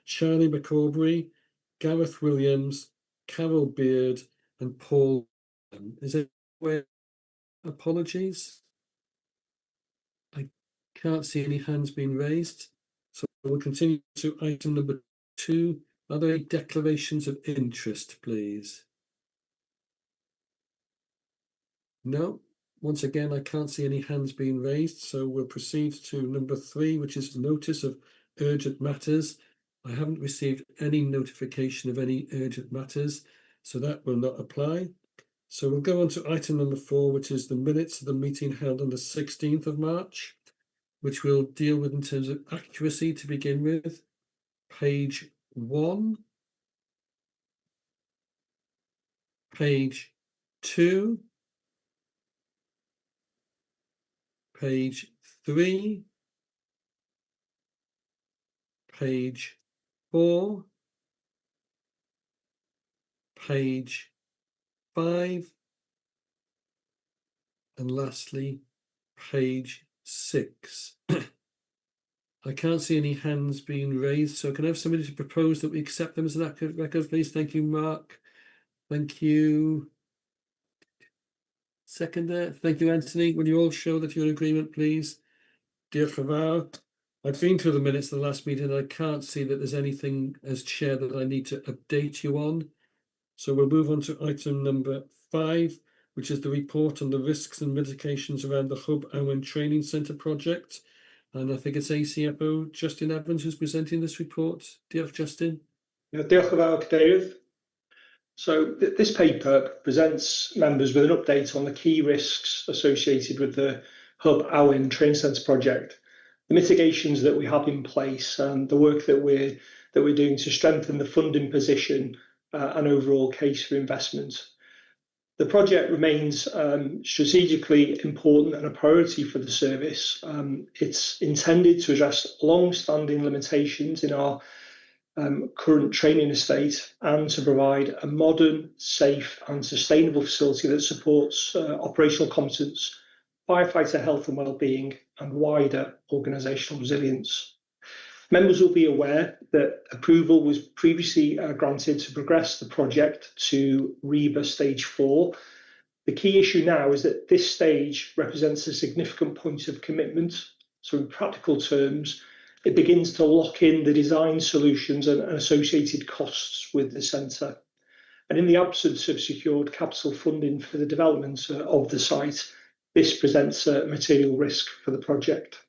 Charlie McAubrey, Gareth Williams, Carol Beard, and Paul. Is it where? Apologies. I can't see any hands being raised. So we'll continue to item number 2. Are there any declarations of interest, please? No. Once again, I can't see any hands being raised, so we'll proceed to number 3, which is notice of urgent matters. I haven't received any notification of any urgent matters, so that will not apply. So we'll go on to item number 4, which is the minutes of the meeting held on the 16th of March, which we'll deal with in terms of accuracy to begin with. Page 1, page 2, page 3, page 4, page 5, and lastly, page 6. I can't see any hands being raised, so can I have somebody to propose that we accept them as an accurate record, please? Thank you, Mark. Thank you. Seconder. Thank you, Anthony. Will you all show that you're in agreement, please? Dear Favar, I've been through the minutes of the last meeting and I can't see that there's anything as chair that I need to update you on. So we'll move on to item number 5, which is the report on the risks and mitigations around the Hub Owen Training Centre project. And I think it's ACFO Justin Evans who's presenting this report. Diolch, Justin. Diolch yn fawr, Cadeirydd. So this paper presents members with an update on the key risks associated with the Hub Owen Training Centre project, the mitigations that we have in place, and the work that we're doing to strengthen the funding position and overall case for investment. The project remains strategically important and a priority for the service. It's intended to address long-standing limitations in our current training estate and to provide a modern, safe and sustainable facility that supports operational competence, firefighter health and wellbeing and wider organisational resilience. Members will be aware that approval was previously granted to progress the project to REBA Stage 4. The key issue now is that this stage represents a significant point of commitment. So in practical terms, it begins to lock in the design solutions and associated costs with the centre. And in the absence of secured capital funding for the development of the site, this presents a material risk for the project.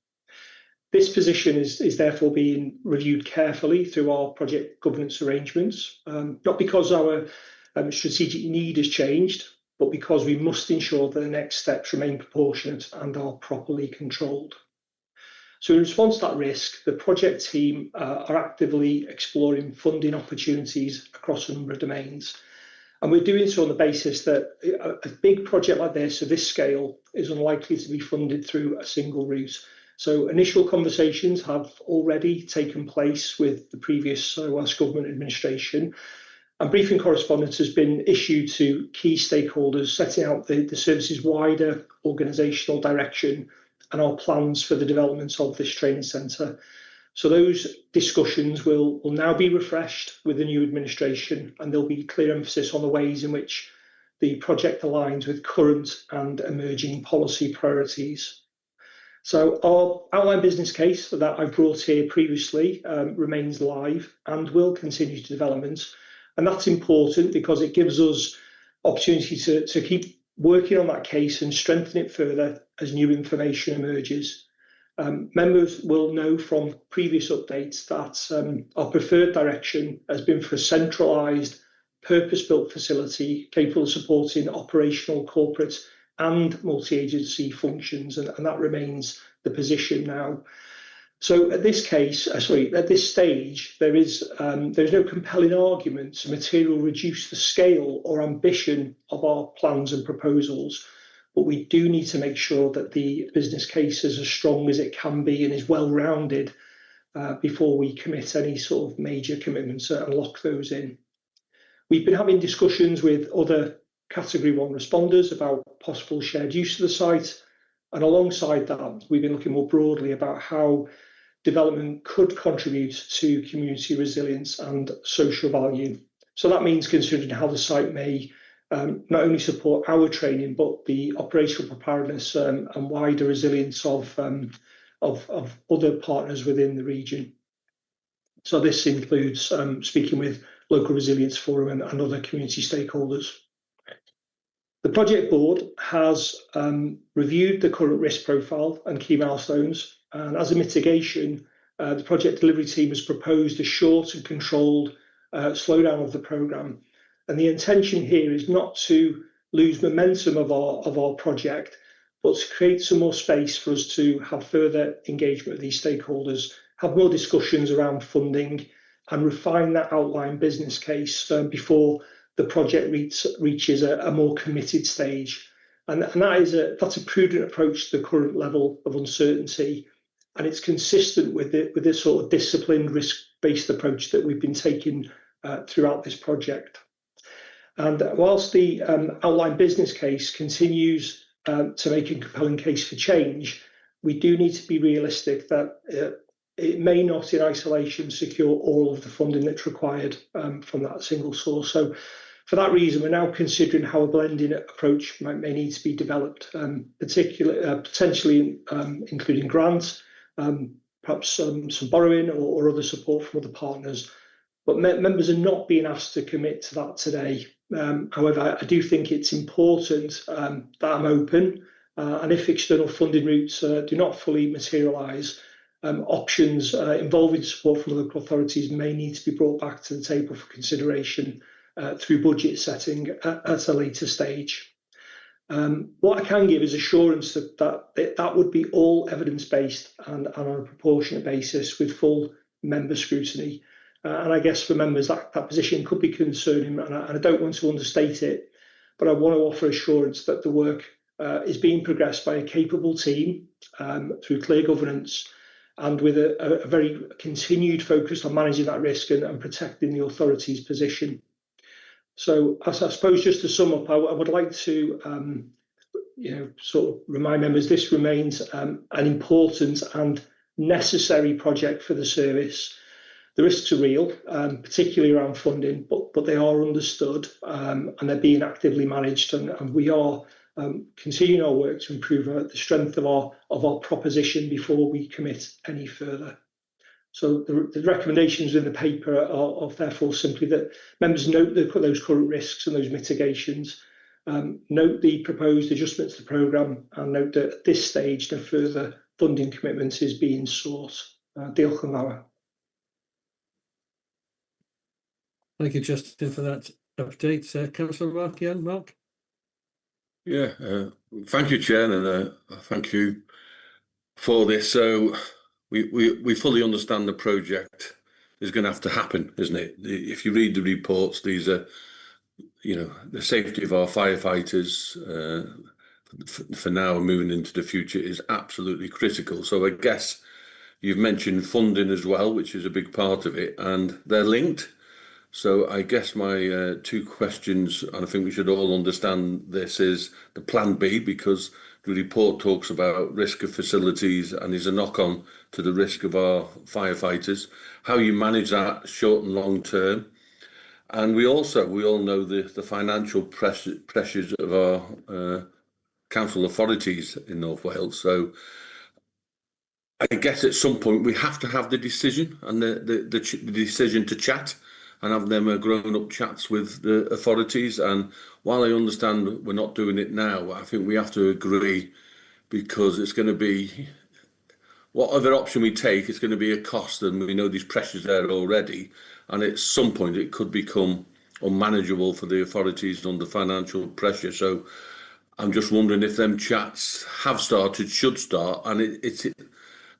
This position is therefore being reviewed carefully through our project governance arrangements, not because our strategic need has changed, but because we must ensure that the next steps remain proportionate and are properly controlled. So in response to that risk, the project team are actively exploring funding opportunities across a number of domains. And we're doing so on the basis that a big project like this, of this scale, is unlikely to be funded through a single route. So initial conversations have already taken place with the previous Welsh Government administration, and briefing correspondence has been issued to key stakeholders, setting out the service's wider organisational direction and our plans for the development of this training centre. So those discussions will now be refreshed with the new administration, and there'll be clear emphasis on the ways in which the project aligns with current and emerging policy priorities. So our outline business case that I brought here previously remains live and will continue to development. And that's important because it gives us opportunity to keep working on that case and strengthen it further as new information emerges. Members will know from previous updates that our preferred direction has been for a centralised, purpose-built facility capable of supporting operational, corporate and multi-agency functions, and that remains the position now. So at this stage, there's no compelling argument to materially reduce the scale or ambition of our plans and proposals, but we do need to make sure that the business case is as strong as it can be and is well-rounded before we commit any sort of major commitments and lock those in. We've been having discussions with other Category 1 responders about possible shared use of the site, and alongside that, we've been looking more broadly about how development could contribute to community resilience and social value. So that means considering how the site may not only support our training, but the operational preparedness and wider resilience of other partners within the region. So this includes speaking with local resilience forum and other community stakeholders. The project board has reviewed the current risk profile and key milestones, and as a mitigation, the project delivery team has proposed a short and controlled slowdown of the programme. And the intention here is not to lose momentum of our project, but to create some more space for us to have further engagement with these stakeholders, have more discussions around funding, and refine that outline business case before the project reaches a more committed stage. And that's a prudent approach to the current level of uncertainty, and it's consistent with this sort of disciplined, risk-based approach that we've been taking throughout this project. And whilst the outline business case continues to make a compelling case for change, we do need to be realistic that it may not in isolation secure all of the funding that's required from that single source. So for that reason, we're now considering how a blending approach may need to be developed, potentially including grants, perhaps some borrowing or other support from other partners. But members are not being asked to commit to that today. However, I do think it's important that I'm open, and if external funding routes do not fully materialise, options involving support from local authorities may need to be brought back to the table for consideration through budget setting at a later stage. What I can give is assurance that would be all evidence-based and on a proportionate basis with full member scrutiny. And I guess for members that position could be concerning, and I don't want to understate it, but I want to offer assurance that the work is being progressed by a capable team through clear governance and with a very continued focus on managing that risk and protecting the authority's position. So I suppose just to sum up, I would like to sort of remind members this remains an important and necessary project for the service. The risks are real, particularly around funding, but they are understood and they're being actively managed, and we are continuing our work to improve the strength of our proposition before we commit any further. So the recommendations in the paper are therefore simply that members note those current risks and those mitigations, note the proposed adjustments to the programme, and note that at this stage no further funding commitment is being sought. Diolch yn fawr. Thank you, Justin, for that update. Councillor Mark, Mark? Yeah, thank you, Chair, and thank you for this. So we fully understand the project is going to have to happen, isn't it? If you read the reports, these are, the safety of our firefighters for now and moving into the future is absolutely critical. So I guess you've mentioned funding as well, which is a big part of it, and they're linked. So I guess my two questions, and I think we should all understand this, is the plan B, because the report talks about risk of facilities and is a knock-on to the risk of our firefighters, how you manage that short and long term. And we all know the financial pressures of our council authorities in North Wales. So I guess at some point we have to have the decision and the decision to chat and have them grown-up chats with the authorities. And while I understand we're not doing it now, I think we have to agree, because it's going to be, whatever option we take, it's going to be a cost, and we know these pressures there already. And at some point it could become unmanageable for the authorities under financial pressure. So I'm just wondering if them chats have started, should start, and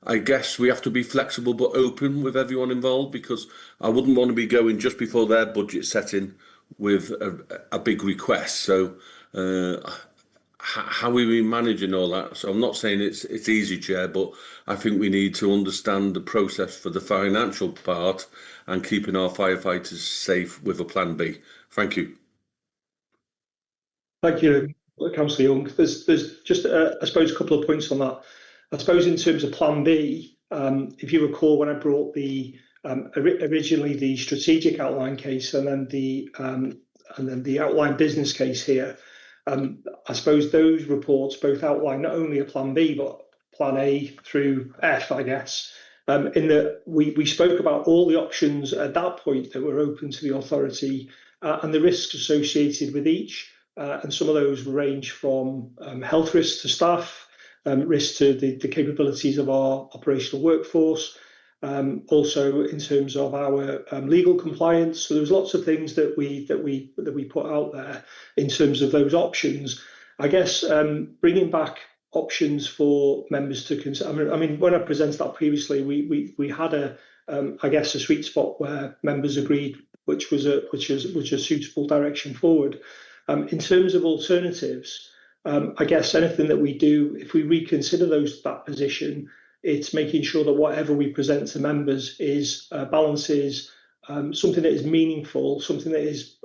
I guess we have to be flexible but open with everyone involved, because I wouldn't want to be going just before their budget setting with a big request. So how are we managing all that? So I'm not saying it's easy, Chair, but I think we need to understand the process for the financial part and keeping our firefighters safe with a plan B. Thank you. Thank you, Councillor Young. There's just, I suppose, a couple of points on that. I suppose in terms of plan B, If you recall, when I brought the originally the strategic outline case and then the outline business case here, I suppose those reports both outline not only a plan B but plan A through F, I guess. In that we spoke about all the options at that point that were open to the authority and the risks associated with each. And some of those range from health risks to staff, risk to the capabilities of our operational workforce, also in terms of our legal compliance. So there's lots of things that we put out there in terms of those options. I guess bringing back options for members to consider. I mean, when I presented that previously, we had I guess a sweet spot where members agreed, which was a suitable direction forward. In terms of alternatives, I guess anything that we do, if we reconsider that position, it's making sure that whatever we present to members is balances something that is meaningful, something that is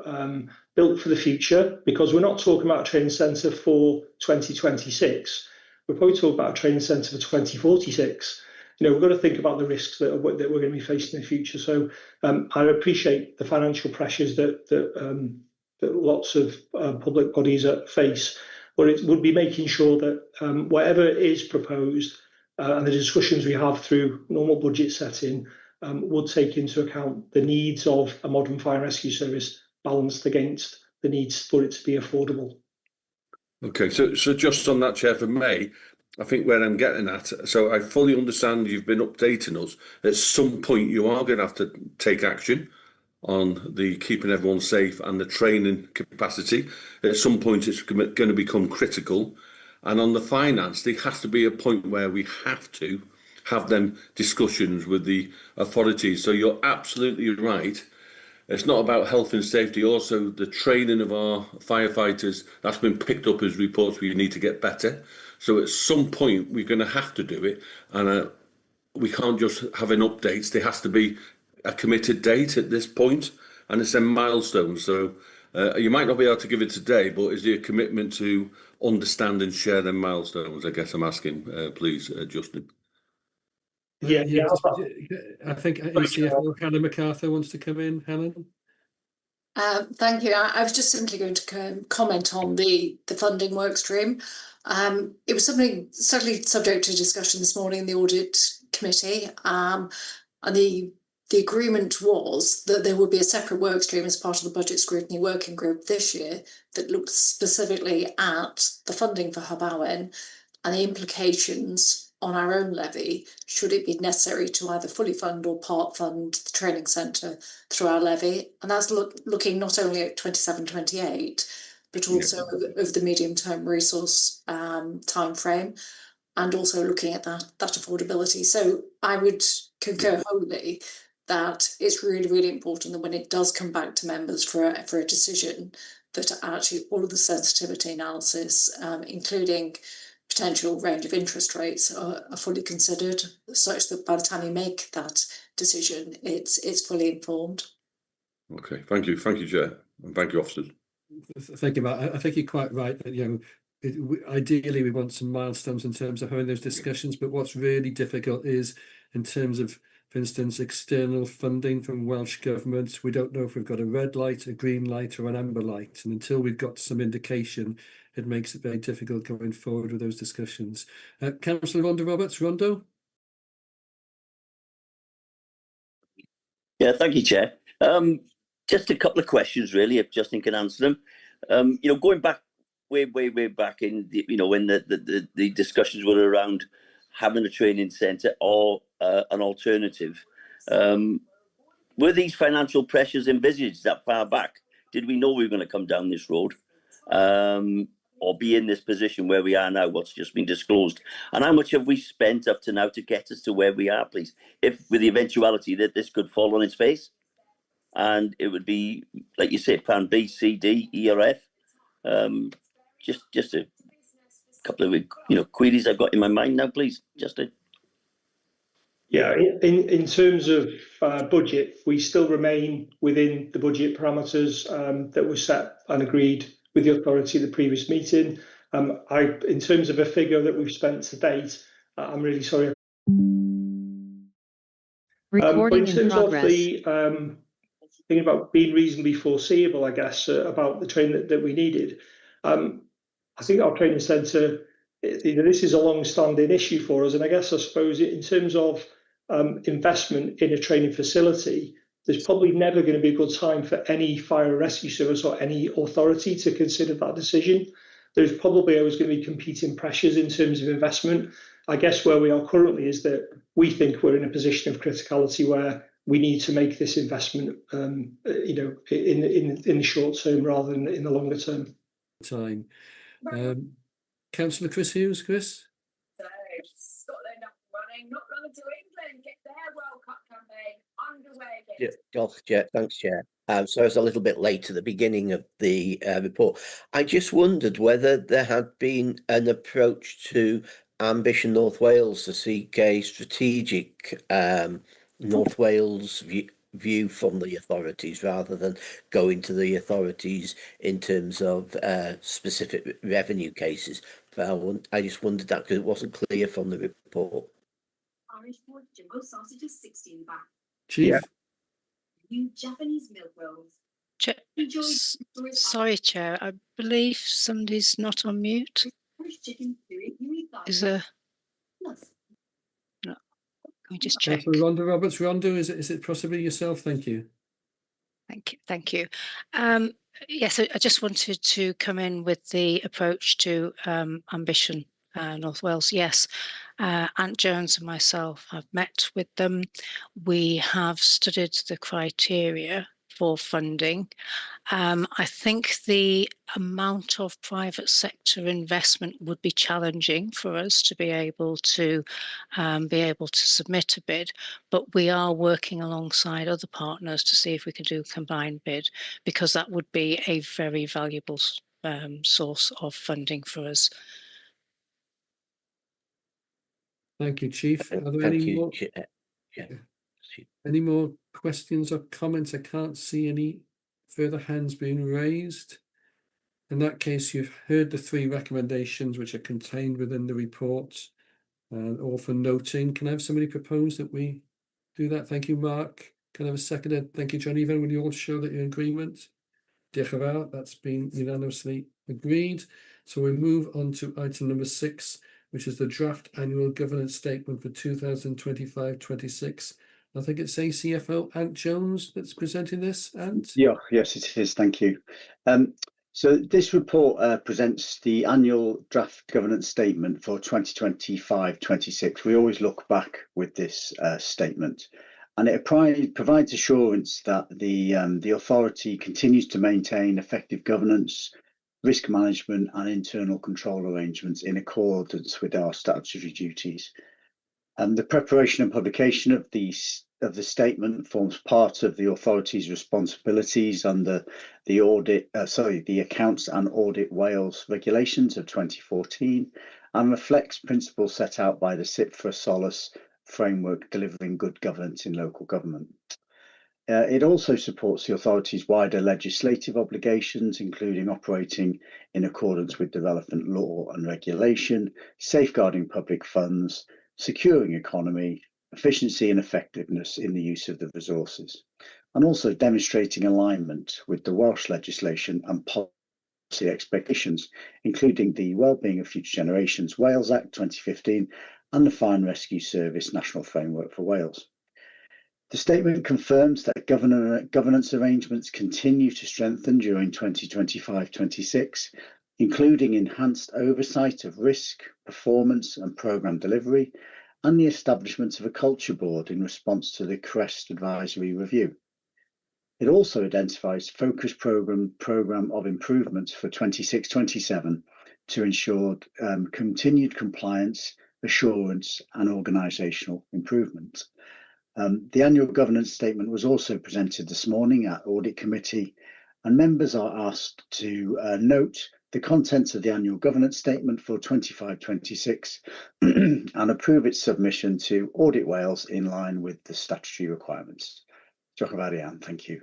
built for the future, because we're not talking about a training centre for 2026. We're probably talking about a training centre for 2046. You know, we've got to think about the risks that we're going to be facing in the future. So I appreciate the financial pressures that lots of public bodies face, but it would be making sure that whatever is proposed and the discussions we have through normal budget setting would take into account the needs of a modern fire and rescue service balanced against the needs for it to be affordable. Okay, so just on that, Chair, for May, I think where I'm getting at, so I fully understand you've been updating us. At some point, you are going to have to take action on the keeping everyone safe and the training capacity. At some point, it's going to become critical. And on the finance, there has to be a point where we have to have them discussions with the authorities. So you're absolutely right. It's not about health and safety, also the training of our firefighters. That's been picked up as reports where you need to get better. So at some point, we're going to have to do it. And we can't just have an update. There has to be a committed date at this point, and it's a milestone. So you might not be able to give it today, but is there a commitment to understand and share them milestones? I guess I'm asking, please, Justin. Yeah. I think CFO Helen MacArthur wants to come in. Helen? Thank you. I was just simply going to comment on the funding work stream. It was something certainly subject to discussion this morning in the audit committee, and the agreement was that there would be a separate work stream as part of the budget scrutiny working group this year that looked specifically at the funding for Hub Owen and the implications on our own levy, should it be necessary to either fully fund or part fund the training centre through our levy. And that's looking not only at 27-28, but also over the medium-term resource time frame, and also looking at that affordability. So I would concur wholly that it's really, really important that when it does come back to members for a decision, that actually all of the sensitivity analysis, including potential range of interest rates, are fully considered, such that by the time you make that decision, it's fully informed. Okay, thank you, Chair, and thank you, officers. Thank you, Matt. I think you're quite right that ideally we want some milestones in terms of having those discussions, but what's really difficult is in terms of, for instance, external funding from Welsh Government. We don't know if we've got a red light, a green light or an amber light, and until we've got some indication, it makes it very difficult going forward with those discussions. Councillor Rhonda Roberts. Rondo? Yeah, thank you, Chair. Just a couple of questions, really, if Justin can answer them. Going back way back in, when the discussions were around having a training centre or an alternative, were these financial pressures envisaged that far back? Did we know we were going to come down this road? Or be in this position where we are now, what's just been disclosed? And how much have we spent up to now to get us to where we are, please? If with the eventuality that this could fall on its face, and it would be, like you say, plan B, C, D, E or F. Just a couple of queries I've got in my mind now, please, Justin. Yeah, in terms of budget, we still remain within the budget parameters that were set and agreed with the authority at the previous meeting. In terms of a figure that we've spent to date, I'm really sorry. But Recording in in terms of progress. the thing about being reasonably foreseeable, I guess, about the train that we needed, I think our training centre, this is a long-standing issue for us, and I suppose in terms of investment in a training facility, there's probably never going to be a good time for any fire and rescue service or any authority to consider that decision. There's probably always going to be competing pressures in terms of investment. I guess where we are currently is that we think we're in a position of criticality where we need to make this investment, in the short term rather than in the longer term. Time. Councillor Chris Hughes, Chris? So, Scotland up and running, not long until England get their World Cup campaign underway again. Thanks, Chair. So I was a little bit late to the beginning of the report. I just wondered whether there had been an approach to Ambition North Wales to seek a strategic North Wales view from the authorities rather than going to the authorities in terms of specific revenue cases. But I just wondered that because it wasn't clear from the report. Irish wood jumbo sausages 60 in the back. Chief? Yeah. New Japanese milk rolls. Sorry, Chair. I believe somebody's not on mute. Irish chicken curry. Is there? Plus. No. Can we just check? Councillor Rhonda Roberts. Rhonda, is it possibly yourself? Thank you. Thank you. Yes, I just wanted to come in with the approach to Ambition North Wales. Yes, Ant Jones and myself have met with them. We have studied the criteria for funding. I think the amount of private sector investment would be challenging for us to be able to submit a bid, but we are working alongside other partners to see if we can do a combined bid, because that would be a very valuable source of funding for us. Thank you, Chief. Are there Thank any you, more? Chair. Any more questions or comments? I can't see any further hands being raised. In that case, you've heard the 3 recommendations which are contained within the report, all for noting. Can I have somebody propose that we do that? Thank you, Mark. Can I have a seconder? Thank you, John Evan. Will you all show that you're in agreement? Diolch yn fawr. That's been unanimously agreed. So we move on to item number 6, which is the draft annual governance statement for 2025-26. I think it's ACFO Ant Jones that's presenting this. Ant? Yeah, yes, it is. Thank you. So this report presents the annual draft governance statement for 2025-26. We always look back with this statement, and it provides assurance that the authority continues to maintain effective governance, risk management, and internal control arrangements in accordance with our statutory duties. The preparation and publication of the statement forms part of the authority's responsibilities under the Accounts and Audit Wales regulations of 2014, and reflects principles set out by the CIPFA Solus framework delivering good governance in local government. It also supports the authority's wider legislative obligations, including operating in accordance with the relevant law and regulation, safeguarding public funds, securing economy, efficiency and effectiveness in the use of the resources, and also demonstrating alignment with the Welsh legislation and policy expectations, including the Wellbeing of Future Generations Wales Act 2015 and the Fire and Rescue Service National Framework for Wales. The statement confirms that governance arrangements continue to strengthen during 2025-26, including enhanced oversight of risk, performance and programme delivery, and the establishment of a culture board in response to the CREST advisory review. It also identifies focused programme of improvements for 26-27 to ensure continued compliance, assurance and organisational improvement. The annual governance statement was also presented this morning at Audit Committee, and members are asked to note the contents of the annual governance statement for 25-26 and approve its submission to Audit Wales in line with the statutory requirements. Diolch yn fawr iawn. Thank you.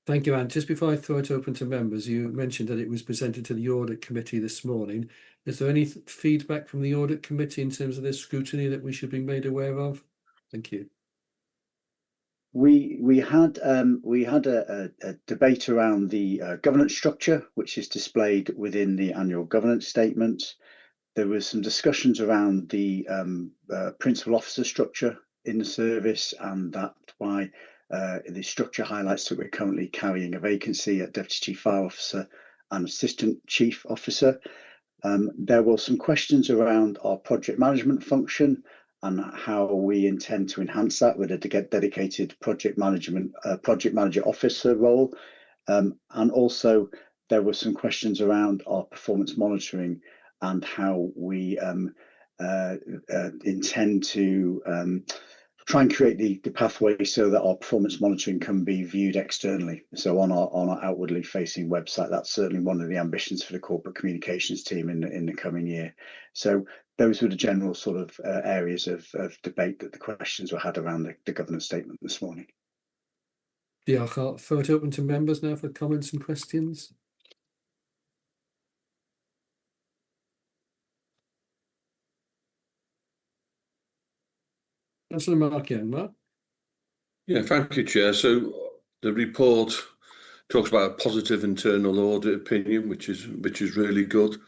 Thank you, Ant. Just before I throw it open to members, you mentioned that it was presented to the Audit Committee this morning. Is there any feedback from the Audit Committee in terms of this scrutiny that we should be made aware of? Thank you. we had a debate around the governance structure, which is displayed within the annual governance statement. There was some discussions around the principal officer structure in the service, and that's why the structure highlights that we're currently carrying a vacancy at Deputy Chief Fire Officer and Assistant Chief Officer. There were some questions around our project management function and how we intend to enhance that with a dedicated project manager officer role. And also there were some questions around our performance monitoring and how we intend to try and create the pathway so that our performance monitoring can be viewed externally. So on our outwardly facing website, that's certainly one of the ambitions for the corporate communications team in the coming year. So those were the general sort of areas of debate that the questions were had around the governance statement this morning. Diolch. I'll throw it open to members now for comments and questions. Councillor Mark Young, Mark. Yeah, thank you, Chair. So the report talks about a positive internal audit opinion, which is really good.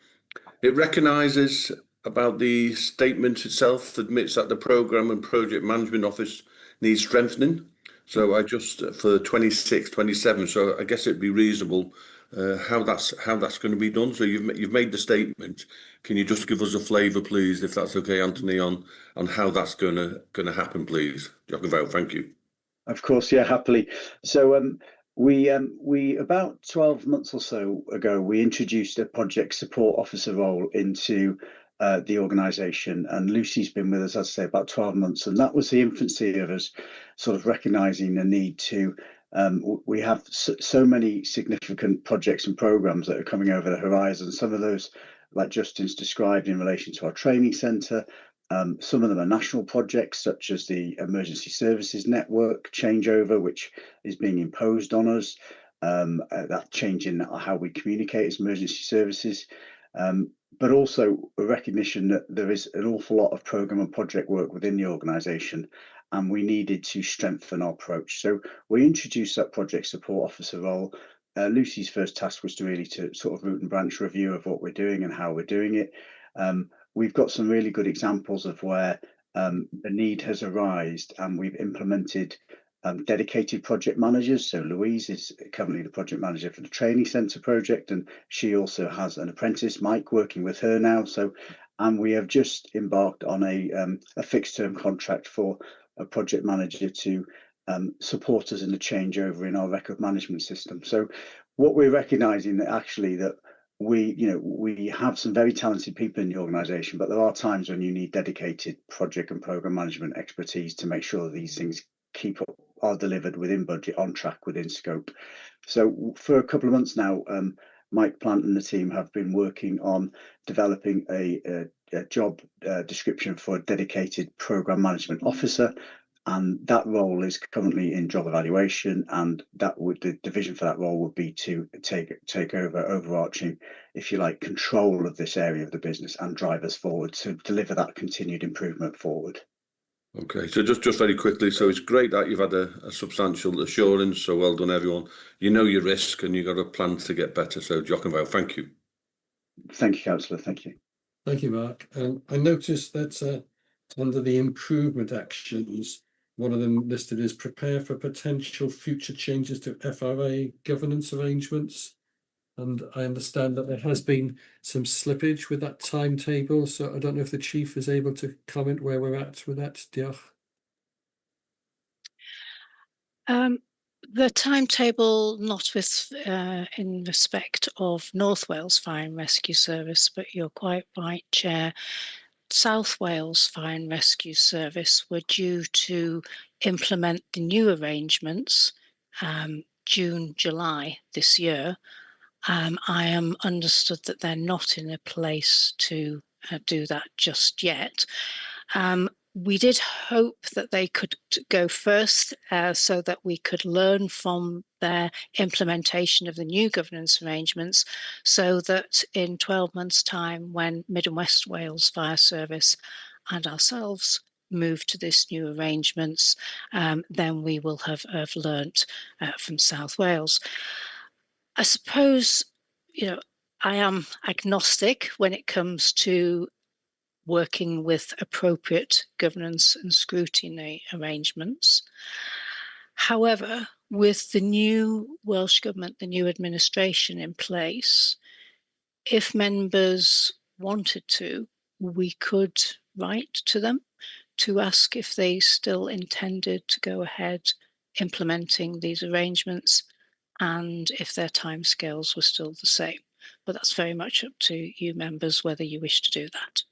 It recognises about the statement itself, admits that the programme and project management office needs strengthening. So I just for 26, 27. So I guess it'd be reasonable how that's going to be done. So you've made the statement. Can you just give us a flavour, please, if that's okay, Anthony, on how that's going to happen, please? Thank you. Of course, yeah, happily. So we about 12 months or so ago, we introduced a project support officer role into the organisation, and Lucy's been with us, I'd say, about 12 months, and that was the infancy of us sort of recognising the need to. We have so many significant projects and programmes that are coming over the horizon. Some of those, like Justin's described, in relation to our training centre. Some of them are national projects, such as the Emergency Services Network changeover, which is being imposed on us. That change in how we communicate as emergency services, but also a recognition that there is an awful lot of programme and project work within the organisation, and we needed to strengthen our approach. So we introduced that project support officer role. Lucy's first task was to sort of root and branch review of what we're doing and how we're doing it. We've got some really good examples of where the need has arisen, and we've implemented dedicated project managers. So Louise is currently the project manager for the training centre project, and she also has an apprentice, Mike, working with her now. And we have just embarked on a fixed term contract for a project manager to support us in the changeover in our record management system. So what we're recognising that actually that we have some very talented people in the organisation, but there are times when you need dedicated project and programme management expertise to make sure that these things are delivered within budget, on track, within scope. So for a couple of months now, Mike Plant and the team have been working on developing a job description for a dedicated programme management officer. And that role is currently in job evaluation, and the division for that role would be to take over overarching, if you like, control of this area of the business and drive us forward to deliver that continued improvement forward. Okay, so just very quickly, so it's great that you've had a substantial assurance, so well done everyone. You know your risk and you've got a plan to get better, so Jochen, thank you. Thank you, Councillor, thank you. Thank you, Mark. I noticed that under the improvement actions, one of them listed is prepare for potential future changes to FRA governance arrangements. And I understand that there has been some slippage with that timetable. So I don't know if the Chief is able to comment where we're at with that. Diolch. The timetable, not with in respect of North Wales Fire and Rescue Service, but you're quite right, Chair. South Wales Fire and Rescue Service were due to implement the new arrangements June, July this year. I am understood that they're not in a place to do that just yet. We did hope that they could go first so that we could learn from their implementation of the new governance arrangements, so that in 12 months' time, when Mid and West Wales Fire Service and ourselves move to this new arrangements, then we will have learnt from South Wales. I suppose, I am agnostic when it comes to working with appropriate governance and scrutiny arrangements. However, with the new Welsh Government, the new administration in place, if members wanted to, we could write to them to ask if they still intended to go ahead implementing these arrangements and if their timescales were still the same. But that's very much up to you members whether you wish to do that.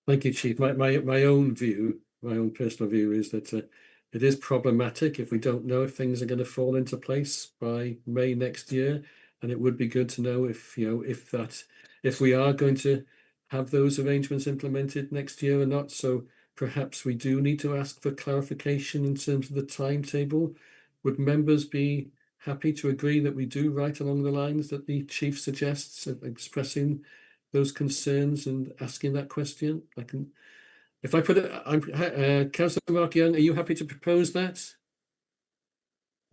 Thank you, Chief. My own view, my own personal view is that it is problematic if we don't know if things are going to fall into place by May next year, and it would be good to know if if we are going to have those arrangements implemented next year or not. So perhaps we do need to ask for clarification in terms of the timetable. Would members be happy to agree that we do write along the lines that the Chief suggests, expressing those concerns and asking that question? If I put it, Councillor Mark Young, are you happy to propose that?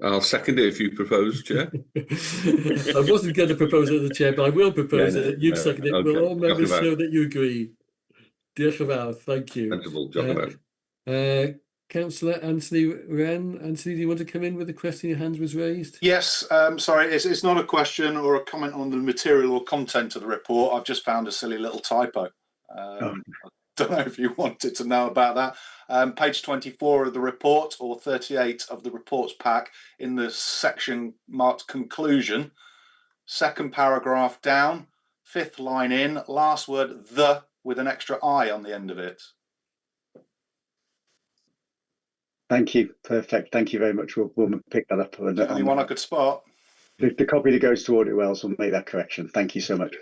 I'll second it if you propose, Chair. I wasn't going to propose it as the Chair, but I will propose it. You've seconded it. Okay. Will all members show that you agree? Diolch yn fawr. Thank you. Councillor Anthony Wren. Anthony, do you want to come in with the question? Your hand was raised. Yes, sorry, it's not a question or a comment on the material or content of the report. I've just found a silly little typo. I don't know if you wanted to know about that. Page 24 of the report, or 38 of the report's pack, in the section marked conclusion, second paragraph down, 5th line in, last word the with an extra I on the end of it. Thank you. Perfect. Thank you very much. We'll pick that up. Only one I could spot. The copy that goes to Audit Wales will make that correction. Thank you so much.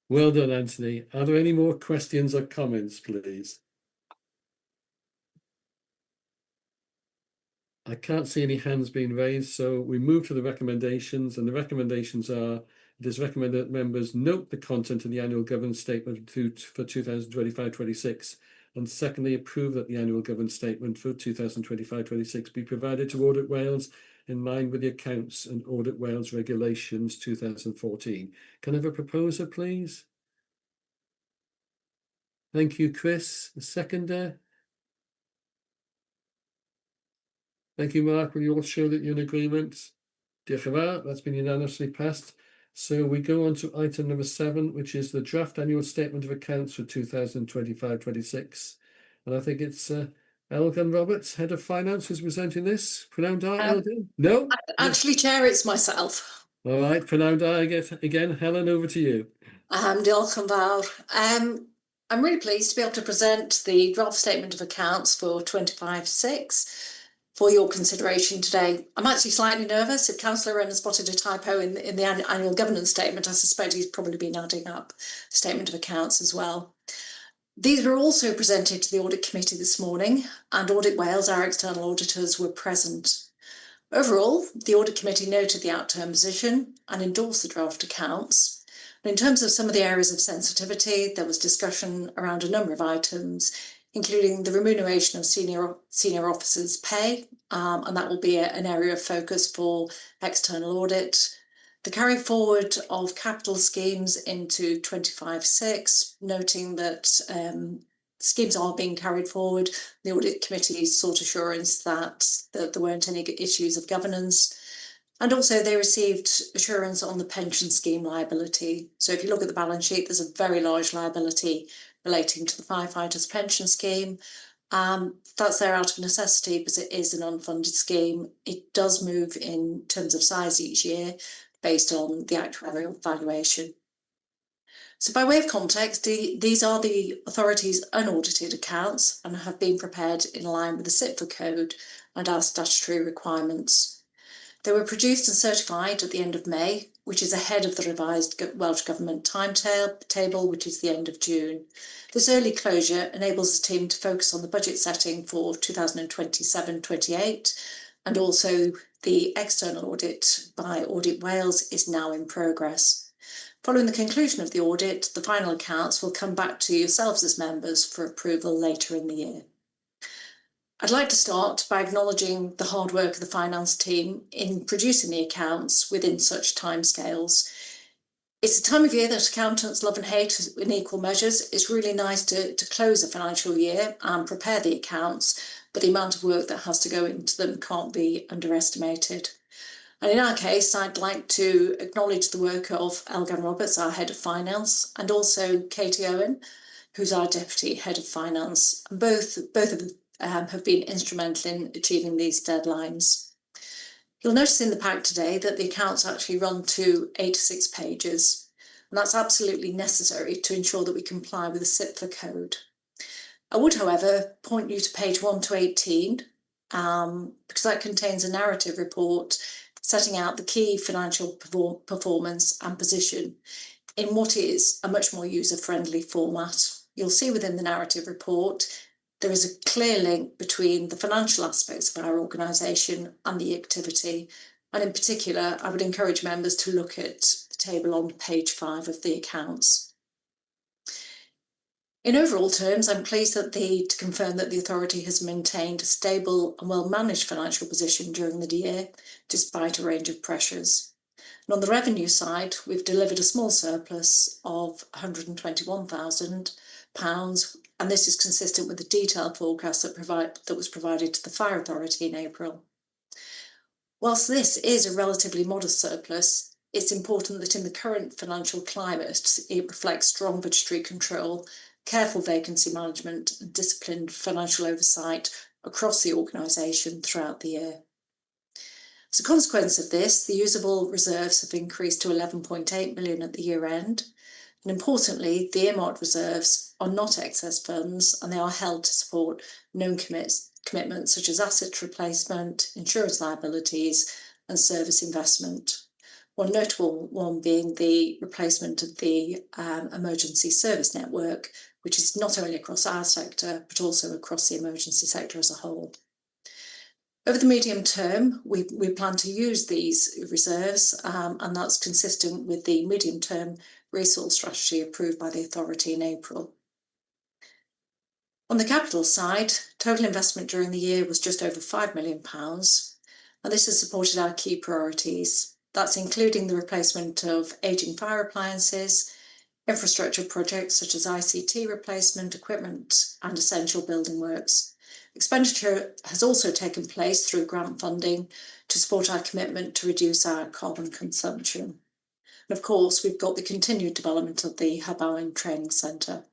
Well done, Anthony. Are there any more questions or comments, please? I can't see any hands being raised, so we move to the recommendations, and the recommendations are: it is recommended that members note the content of the annual governance statement for 2025-26, and secondly, approve that the annual governance statement for 2025-26 be provided to Audit Wales in line with the Accounts and Audit Wales Regulations 2014. Can I have a proposer, please? Thank you, Chris. A seconder? Thank you, Mark. Will you all show that you're in agreement? Diolch yn fawr. That's been unanimously passed. So we go on to item number 7, which is the draft annual statement of accounts for 2025-26. And I think it's Elgin Roberts, Head of Finance, who's presenting this. Prynawn da, Elgin? No? Actually, Chair, it's myself. All right, Prynawn da again. Helen, over to you. Diolch yn fawr. I'm really pleased to be able to present the draft statement of accounts for 25-6 for your consideration today. I'm actually slightly nervous. If Councillor Wren has spotted a typo in the annual governance statement, I suspect he's probably been adding up the statement of accounts as well. These were also presented to the Audit Committee this morning, and Audit Wales, our external auditors, were present. Overall, the Audit Committee noted the outturn position and endorsed the draft accounts. And in terms of some of the areas of sensitivity, there was discussion around a number of items, including the remuneration of senior officers' pay, and that will be an area of focus for external audit. The carry forward of capital schemes into 25-6, noting that schemes are being carried forward. The Audit Committee sought assurance that there weren't any issues of governance. And also they received assurance on the pension scheme liability. So if you look at the balance sheet, there's a very large liability relating to the firefighters' pension scheme. That's there out of necessity because it is an unfunded scheme. It does move in terms of size each year based on the actuarial valuation. So by way of context, these are the authority's unaudited accounts and have been prepared in line with the CITFA code and our statutory requirements. They were produced and certified at the end of May, which is ahead of the revised Welsh Government timetable, which is the end of June. This early closure enables the team to focus on the budget setting for 2027-28, and also the external audit by Audit Wales is now in progress. Following the conclusion of the audit, the final accounts will come back to yourselves as members for approval later in the year. I'd like to start by acknowledging the hard work of the finance team in producing the accounts within such timescales. It's a time of year that accountants love and hate in equal measures. It's really nice to close a financial year and prepare the accounts, but the amount of work that has to go into them can't be underestimated. And in our case, I'd like to acknowledge the work of Elgan Roberts, our Head of Finance, and also Katie Owen, who's our Deputy Head of Finance. And both of them have been instrumental in achieving these deadlines. You'll notice in the pack today that the accounts actually run to 86 pages, and that's absolutely necessary to ensure that we comply with the CIPFA code. I would, however, point you to page 1 to 18, because that contains a narrative report setting out the key financial performance and position in what is a much more user-friendly format. You'll see within the narrative report there is a clear link between the financial aspects of our organisation and the activity. And in particular, I would encourage members to look at the table on page 5 of the accounts. In overall terms, I'm pleased to confirm that the authority has maintained a stable and well-managed financial position during the year, despite a range of pressures. And on the revenue side, we've delivered a small surplus of £121,000, and this is consistent with the detailed forecast that was provided to the Fire Authority in April. Whilst this is a relatively modest surplus, it's important that in the current financial climate, it reflects strong budgetary control, careful vacancy management, and disciplined financial oversight across the organisation throughout the year. As a consequence of this, the usable reserves have increased to 11.8 million at the year end. And importantly, the earmarked reserves are not excess funds, and they are held to support known commitments such as asset replacement, insurance liabilities, and service investment. One notable one being the replacement of the emergency service network, which is not only across our sector, but also across the emergency sector as a whole. Over the medium term, we plan to use these reserves, and that's consistent with the medium term resource strategy approved by the authority in April. On the capital side, total investment during the year was just over £5 million, and this has supported our key priorities. That's including the replacement of ageing fire appliances, infrastructure projects such as ICT replacement, equipment, and essential building works. Expenditure has also taken place through grant funding to support our commitment to reduce our carbon consumption. And of course, we've got the continued development of the Hub Owen Training Centre.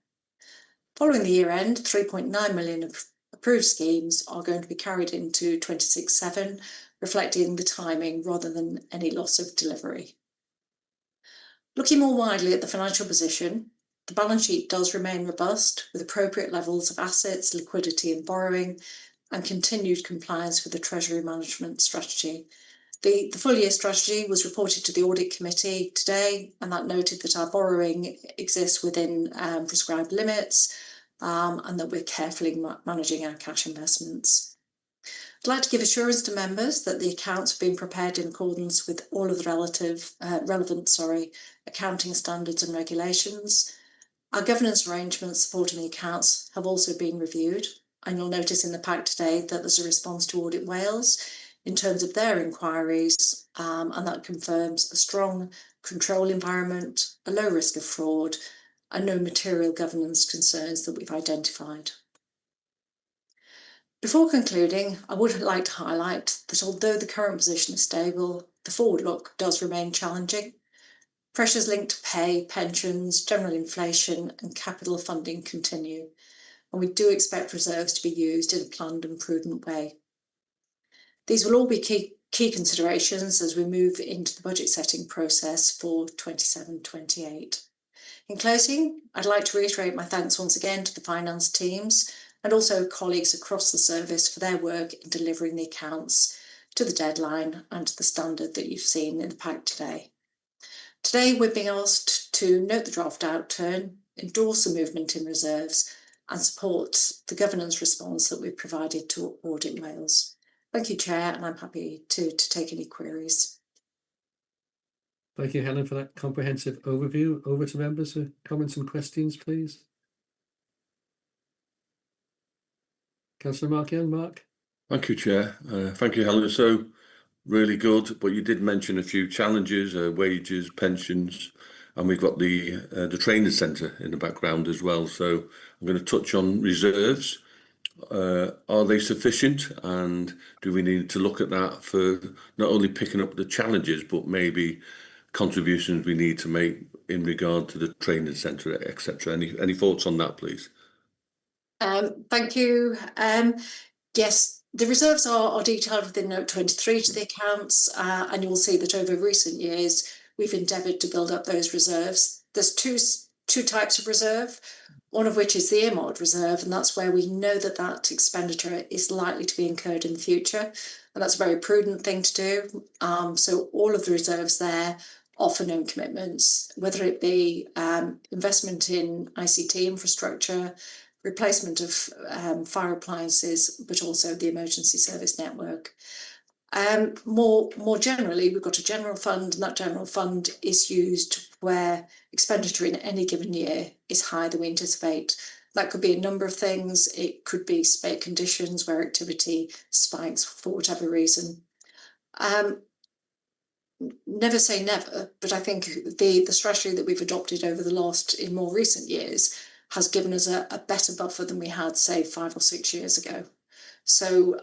Following the year end, 3.9 million of approved schemes are going to be carried into 26/7, reflecting the timing rather than any loss of delivery. Looking more widely at the financial position, the balance sheet does remain robust with appropriate levels of assets, liquidity and borrowing, and continued compliance with the Treasury Management Strategy. The full year strategy was reported to the Audit Committee today, and that noted that our borrowing exists within prescribed limits and that we're carefully managing our cash investments. I'd like to give assurance to members that the accounts have been prepared in accordance with all of the relevant accounting standards and regulations. Our governance arrangements supporting the accounts have also been reviewed, and you'll notice in the pack today that there's a response to Audit Wales in terms of their inquiries, and that confirms a strong control environment, a low risk of fraud, and no material governance concerns that we've identified. Before concluding, I would like to highlight that although the current position is stable, the forward look does remain challenging. Pressures linked to pay, pensions, general inflation and capital funding continue, and we do expect reserves to be used in a planned and prudent way. These will all be key considerations as we move into the budget setting process for 27-28. In closing, I'd like to reiterate my thanks once again to the finance teams and also colleagues across the service for their work in delivering the accounts to the deadline and to the standard that you've seen in the pack today. Today, we're being asked to note the draft outturn, endorse the movement in reserves and support the governance response that we've provided to Audit Wales. Thank you, Chair, and I'm happy to take any queries. Thank you, Helen, for that comprehensive overview. Over to members for comments and questions, please. Councillor Mark Young, Mark. Thank you, Chair. Thank you, Helen. So really good, but you did mention a few challenges, wages, pensions, and we've got the training centre in the background as well. So I'm going to touch on reserves. Are they sufficient, and do we need to look at that for not only picking up the challenges, but maybe contributions we need to make in regard to the training centre, etc. Any thoughts on that, please? Thank you. Yes, the reserves are detailed within note 23 to the accounts, and you'll see that over recent years we've endeavoured to build up those reserves. There's two types of reserve, one of which is the earmarked reserve, and that's where we know that expenditure is likely to be incurred in the future, and that's a very prudent thing to do. So all of the reserves there are for known commitments, whether it be investment in ICT infrastructure, replacement of fire appliances, but also the emergency service network. More generally, we've got a general fund, and that general fund is used where expenditure in any given year is higher than we anticipate. That could be a number of things. It could be spate conditions where activity spikes for whatever reason. Never say never, but I think the strategy that we've adopted over in more recent years has given us a better buffer than we had, say, 5 or 6 years ago. So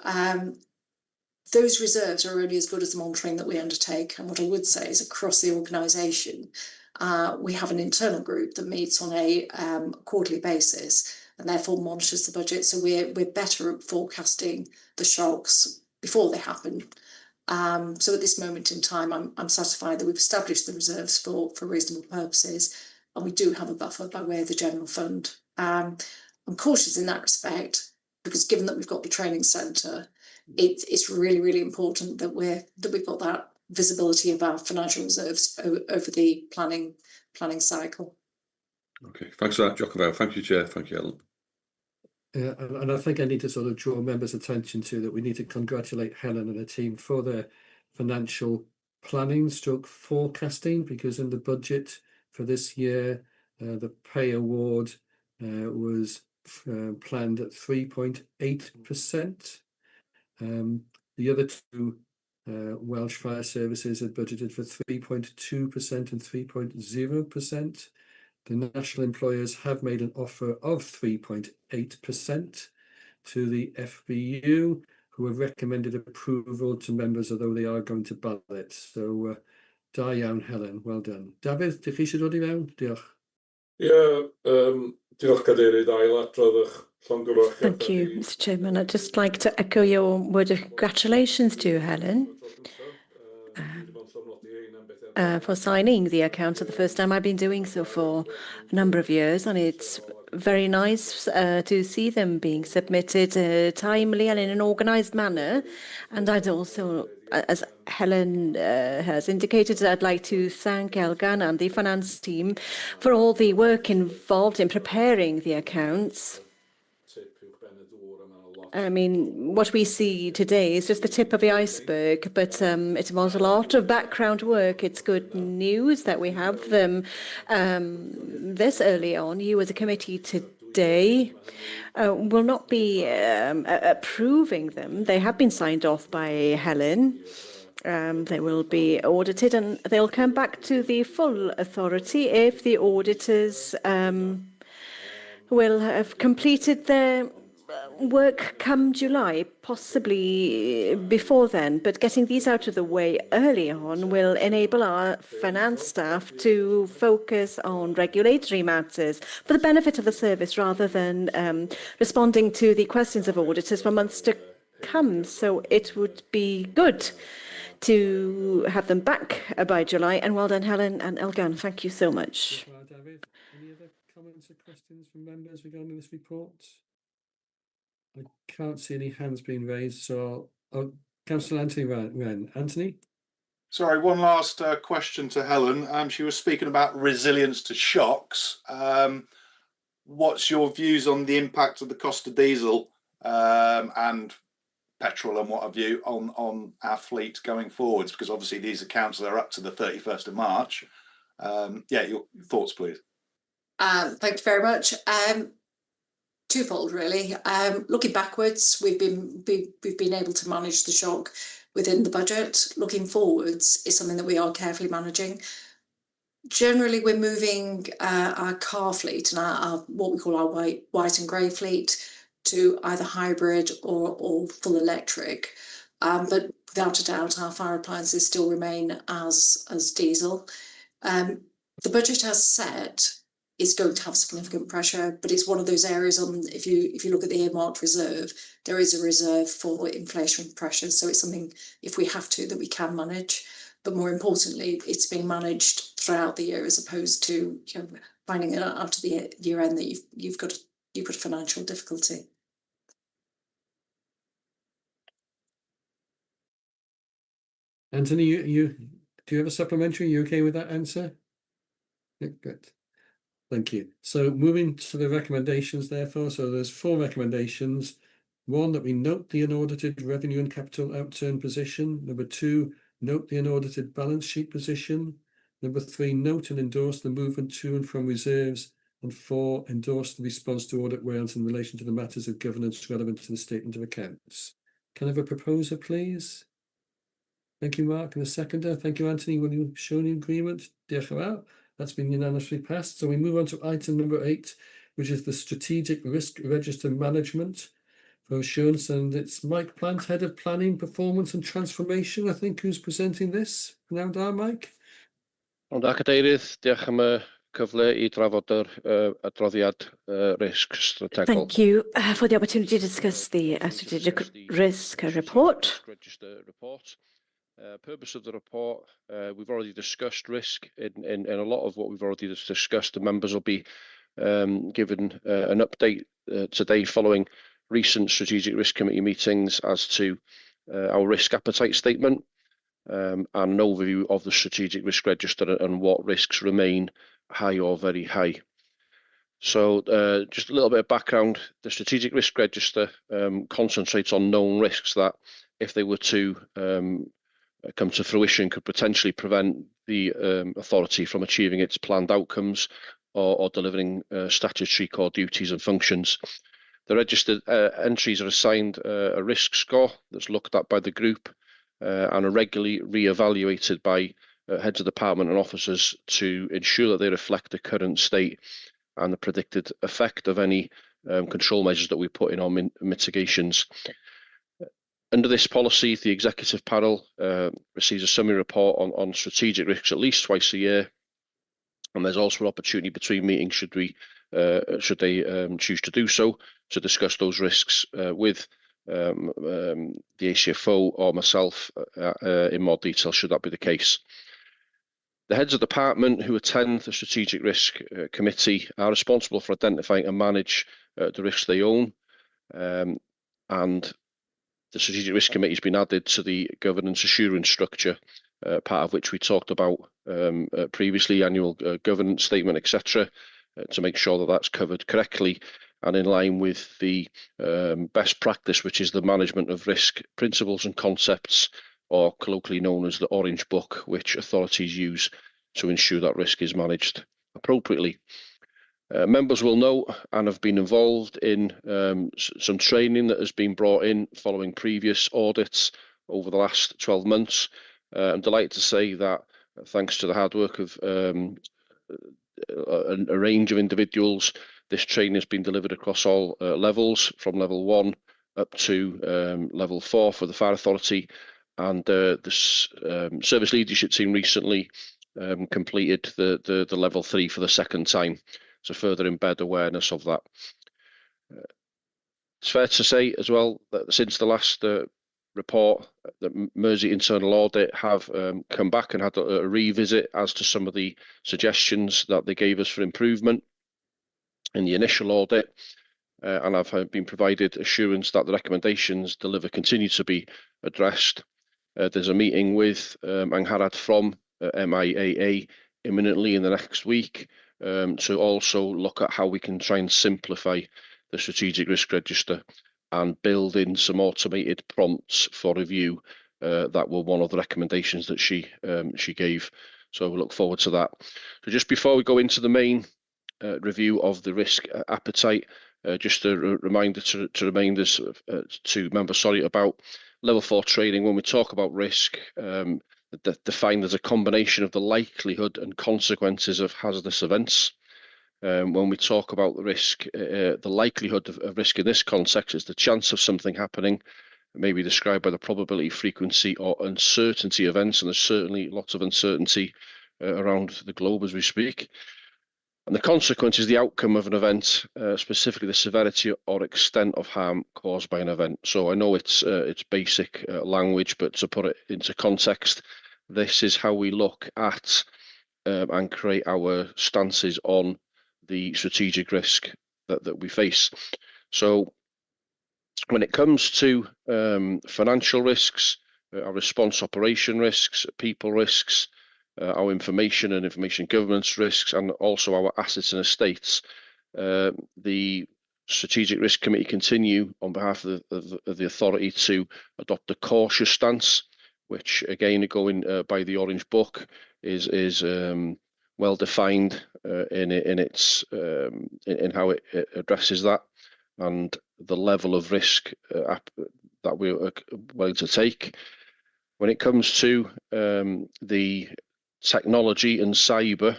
those reserves are only as good as the monitoring that we undertake. And what I would say is across the organisation, we have an internal group that meets on a quarterly basis and therefore monitors the budget. So we're better at forecasting the shocks before they happen. So at this moment in time, I'm satisfied that we've established the reserves for reasonable purposes, and we do have a buffer by way of the general fund. I'm cautious in that respect because given that we've got the training centre, it's really, really important that we've got that visibility of our financial reserves over the planning cycle. Okay, thanks for that, Jacobo. Thank you, Chair. Thank you, Helen. And I think I need to sort of draw members' attention to that we need to congratulate Helen and her team for their financial planning stroke forecasting, because in the budget for this year, the pay award was planned at 3.8%. The other two Welsh Fire Services had budgeted for 3.2% and 3.0%. The national employers have made an offer of 3.8% to the FBU, who have recommended approval to members, although they are going to ballot. So, da iawn, Helen, well done. Dafydd, dych chi eisiau dod I fewn? Diolch. Diolch Cadeirydd, ailadrodd eich llongyfarchiadau. Thank you, Mr. Chairman. I'd just like to echo your word of congratulations to you, Helen, for signing the accounts for the first time. I've been doing so for a number of years, and it's very nice to see them being submitted timely and in an organised manner. And I'd also, as Helen has indicated, I'd like to thank Elgan and the finance team for all the work involved in preparing the accounts. I mean, what we see today is just the tip of the iceberg, but it involves a lot of background work. It's good news that we have them this early on. You as a committee today will not be approving them. They have been signed off by Helen. They will be audited and they'll come back to the full authority if the auditors will have completed their work come July, possibly before then, but getting these out of the way early on will enable our finance staff to focus on regulatory matters for the benefit of the service rather than responding to the questions of auditors for months to come. So it would be good to have them back by July, and well done, Helen and Elgan. Thank you so much. David, any other comments or questions from members regarding this report? I can't see any hands being raised, so Councillor Anthony Wren. Anthony? Sorry, one last question to Helen. She was speaking about resilience to shocks. What's your views on the impact of the cost of diesel and petrol and what have you on our fleet going forwards? Because obviously these accounts are up to the 31st of March. Yeah, your thoughts, please. Thank you very much. Twofold, really. Looking backwards, we've been able to manage the shock within the budget. Looking forwards is something that we are carefully managing. Generally, we're moving our car fleet and our what we call our white and grey fleet to either hybrid or full electric. But without a doubt, our fire appliances still remain as diesel. The budget as set is going to have significant pressure, but it's one of those areas on, if you look at the earmarked reserve, there is a reserve for inflation pressures. So it's something, if we have to, that we can manage. But more importantly, it's being managed throughout the year as opposed to finding it after the year end that you've got a financial difficulty. Anthony, do you have a supplementary? You okay with that answer? Yeah, good. Thank you. So moving to the recommendations, therefore, so there's 4 recommendations. 1, that we note the unaudited revenue and capital outturn position. Number 2, note the unaudited balance sheet position. Number 3, note and endorse the movement to and from reserves. And 4, endorse the response to Audit Wales in relation to the matters of governance relevant to the statement of accounts. Can I have a proposer, please? Thank you, Mark, and a seconder. Thank you, Anthony. Will you show any agreement? Diolch yn fawr. That's been unanimously passed. So we move on to item number 8, which is the Strategic Risk Register Management for Assurance. And it's Mike Plant, Head of Planning, Performance and Transformation, I think, who's presenting this. Now, Mike. Ond Cadeirydd, diolch am y cyfle I drafod yr adroddiad risg strategol. Thank you for the opportunity to discuss the strategic risk report. Register report. Purpose of the report, we've already discussed risk in a lot of what we've already discussed. The members will be given an update today following recent Strategic Risk Committee meetings as to our risk appetite statement and an overview of the Strategic Risk Register and what risks remain high or very high. So just a little bit of background, the Strategic Risk Register concentrates on known risks that, if they were to come to fruition, could potentially prevent the authority from achieving its planned outcomes or delivering statutory core duties and functions. The registered entries are assigned a risk score that's looked at by the group and are regularly re-evaluated by heads of department and officers to ensure that they reflect the current state and the predicted effect of any control measures that we put in on mitigations. Under this policy, the executive panel receives a summary report on strategic risks at least twice a year, and there's also an opportunity between meetings should they choose to do so, to discuss those risks with the ACFO or myself in more detail should that be the case. The heads of department who attend the Strategic Risk Committee are responsible for identifying and manage the risks they own, and the Strategic Risk Committee has been added to the governance assurance structure, part of which we talked about previously, annual governance statement, etc., to make sure that that's covered correctly and in line with the best practice, which is the management of risk principles and concepts, or colloquially known as the Orange Book, which authorities use to ensure that risk is managed appropriately. Members will know and have been involved in some training that has been brought in following previous audits over the last 12 months. I'm delighted to say that thanks to the hard work of a range of individuals, this training has been delivered across all levels, from level 1 up to level 4 for the Fire Authority, and the service leadership team recently completed the level 3 for the second time, to further embed awareness of that. It's fair to say as well that since the last report, that Mersey Internal Audit have come back and had a revisit as to some of the suggestions that they gave us for improvement in the initial audit, and I've been provided assurance that the recommendations delivered continue to be addressed. There's a meeting with Angharad from MIAA imminently in the next week to also look at how we can try and simplify the Strategic Risk Register and build in some automated prompts for review. That were one of the recommendations that she gave. So we look forward to that. So just before we go into the main review of the risk appetite, just a reminder to reminders to members, sorry, about level 4 training. When we talk about risk, defined as a combination of the likelihood and consequences of hazardous events. When we talk about the risk, the likelihood of risk in this context is the chance of something happening, maybe described by the probability, frequency, or uncertainty events, and there's certainly lots of uncertainty around the globe as we speak. And the consequence is the outcome of an event, specifically the severity or extent of harm caused by an event. So I know it's basic language, but to put it into context, this is how we look at and create our stances on the strategic risk that we face. So when it comes to financial risks, our response operation risks, people risks, our information and information governance risks, and also our assets and estates, the Strategic Risk Committee continue on behalf of the authority to adopt a cautious stance, which again, going by the Orange Book, is well defined in how it addresses that, and the level of risk that we're willing to take. When it comes to the technology and cyber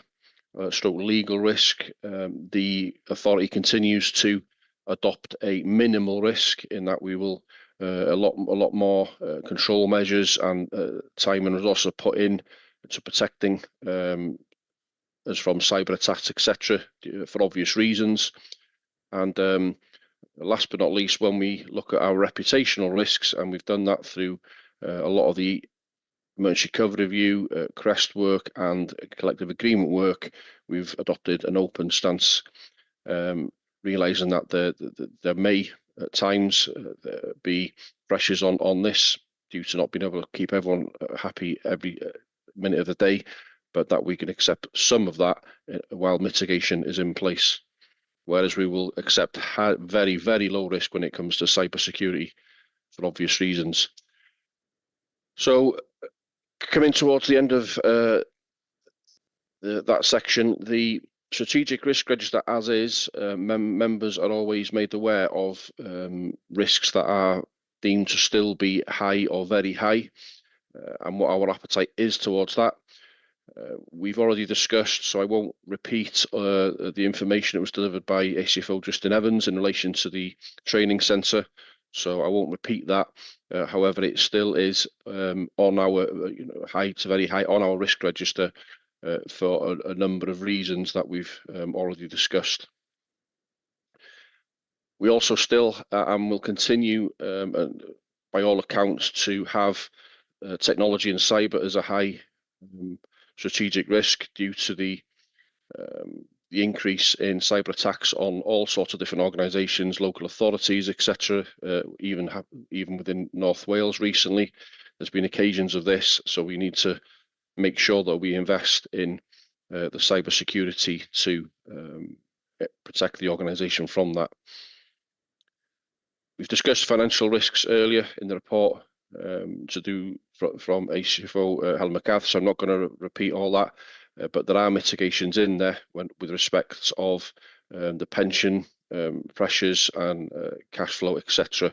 stroke legal risk, the authority continues to adopt a minimal risk, in that we will a lot more control measures and time and resources put in to protecting us from cyber attacks, etc., for obvious reasons. And last but not least, when we look at our reputational risks, and we've done that through a lot of the emergency cover review, CREST work, and collective agreement work, we've adopted an open stance, realising that there may at times be pressures on this due to not being able to keep everyone happy every minute of the day, but that we can accept some of that while mitigation is in place. Whereas we will accept very, very low risk when it comes to cybersecurity for obvious reasons. So coming towards the end of that section, the strategic risk register as is, members are always made aware of risks that are deemed to still be high or very high, and what our appetite is towards that. We've already discussed, so I won't repeat the information that was delivered by ACFO Justin Evans in relation to the training centre, so I won't repeat that. However, it still is on our high to very high on our risk register for a number of reasons that we've already discussed. We also still and will continue, by all accounts, to have technology and cyber as a high strategic risk due to the increase in cyber attacks on all sorts of different organisations, local authorities, etc. Even within North Wales recently, there's been occasions of this, so we need to make sure that we invest in the cyber security to protect the organisation from that. We've discussed financial risks earlier in the report to do from ACFO Helen McGath, so I'm not going to repeat all that, but there are mitigations in there with respect of the pension pressures and cash flow, etc.,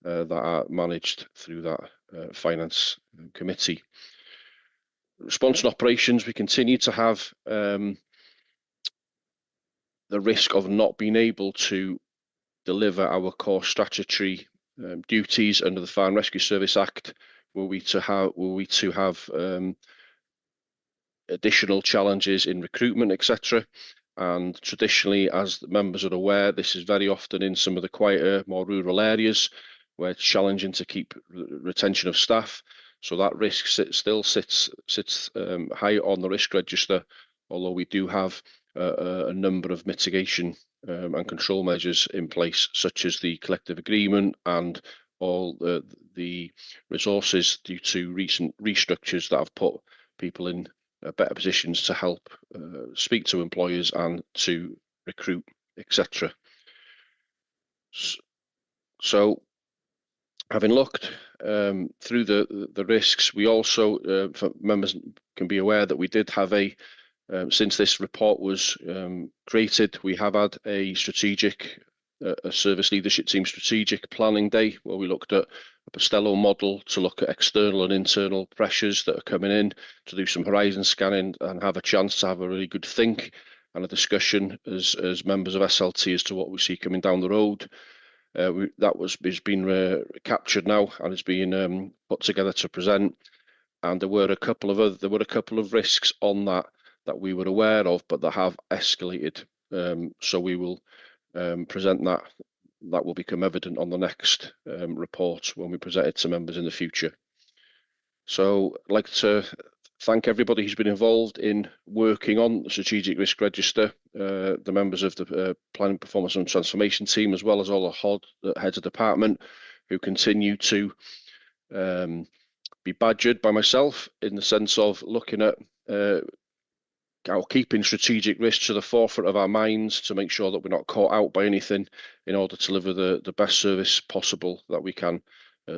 that are managed through that finance committee. Response and operations, we continue to have the risk of not being able to deliver our core statutory duties under the Fire and Rescue Service Act. Were we to have additional challenges in recruitment, etc. And traditionally, as the members are aware, this is very often in some of the quieter, more rural areas where it's challenging to keep retention of staff. So that risk still sits high on the risk register, although we do have a number of mitigation and control measures in place, such as the collective agreement and all the resources due to recent restructures that have put people in better positions to help speak to employers and to recruit, etc. So, having looked through the risks, we also, for members can be aware that we did have since this report was created, we have had a service leadership team strategic planning day where we looked at a Postello model to look at external and internal pressures that are coming in, to do some horizon scanning and have a chance to have a really good think and a discussion as members of SLT as to what we see coming down the road. Has been captured now and is being put together to present. And there were a couple of risks on that we were aware of, but that have escalated. So we will present that. That will become evident on the next report when we present it to members in the future. So I'd like to thank everybody who's been involved in working on the strategic risk register, the members of the planning, performance and transformation team, as well as all the heads of department who continue to be badgered by myself in the sense of looking at keeping strategic risks to the forefront of our minds to make sure that we're not caught out by anything in order to deliver the best service possible that we can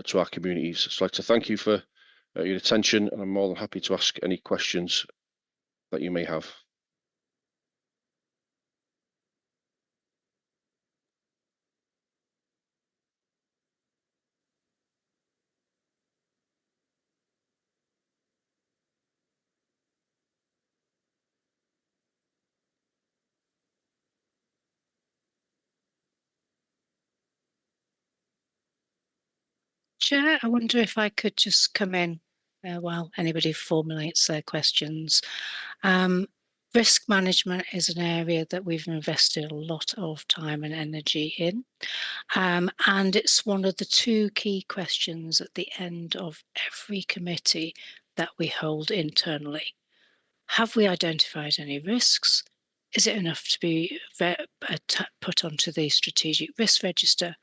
to our communities. So I'd like to thank you for your attention, and I'm more than happy to ask any questions that you may have. Chair, I wonder if I could just come in while anybody formulates their questions. Risk management is an area that we've invested a lot of time and energy in. And it's one of the two key questions at the end of every committee that we hold internally. Have we identified any risks? Is it enough to be put onto the strategic risk register?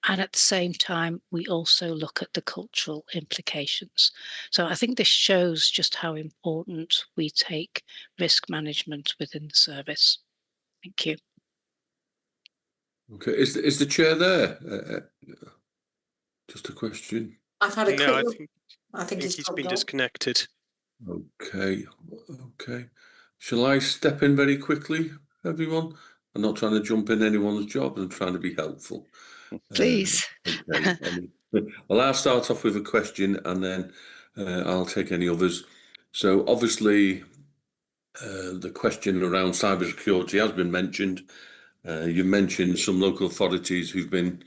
And at the same time, we also look at the cultural implications. So I think this shows just how important we take risk management within the service. Thank you. Okay, is the chair there? Just a question. I've had a No, quick I think he's been disconnected. Okay. Shall I step in very quickly, everyone? I'm not trying to jump in anyone's job. I'm trying to be helpful. Please. Okay. Well, I'll start off with a question and then I'll take any others. So obviously, the question around cybersecurity has been mentioned. You mentioned some local authorities who've been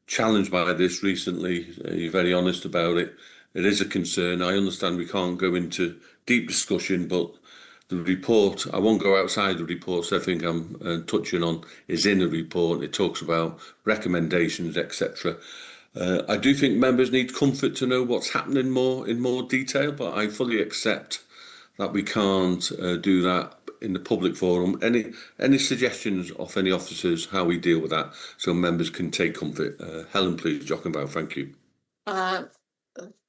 challenged by this recently. You're very honest about it. It is a concern. I understand we can't go into deep discussion, but the report, I won't go outside the reports. I think I'm touching on is in the report. It talks about recommendations, etc. I do think members need comfort to know what's happening in more detail, but I fully accept that we can't do that in the public forum. Any suggestions of any officers how we deal with that so members can take comfort? Helen, please, Jockenbauer, thank you.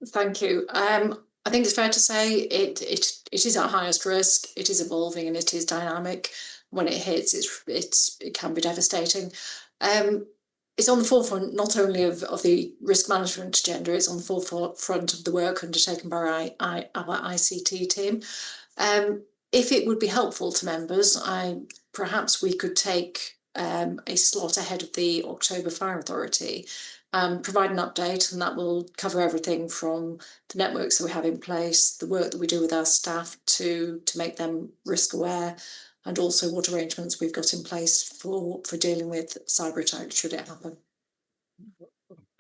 Thank you. I think it's fair to say it is our highest risk. It is evolving and it is dynamic. When it hits, it can be devastating. It's on the forefront not only of the risk management agenda, it's on the forefront of the work undertaken by our ICT team. If it would be helpful to members, perhaps we could take a slot ahead of the October Fire Authority, provide an update, and that will cover everything from the networks that we have in place, the work that we do with our staff to make them risk aware, and also what arrangements we've got in place for dealing with cyber attacks should it happen.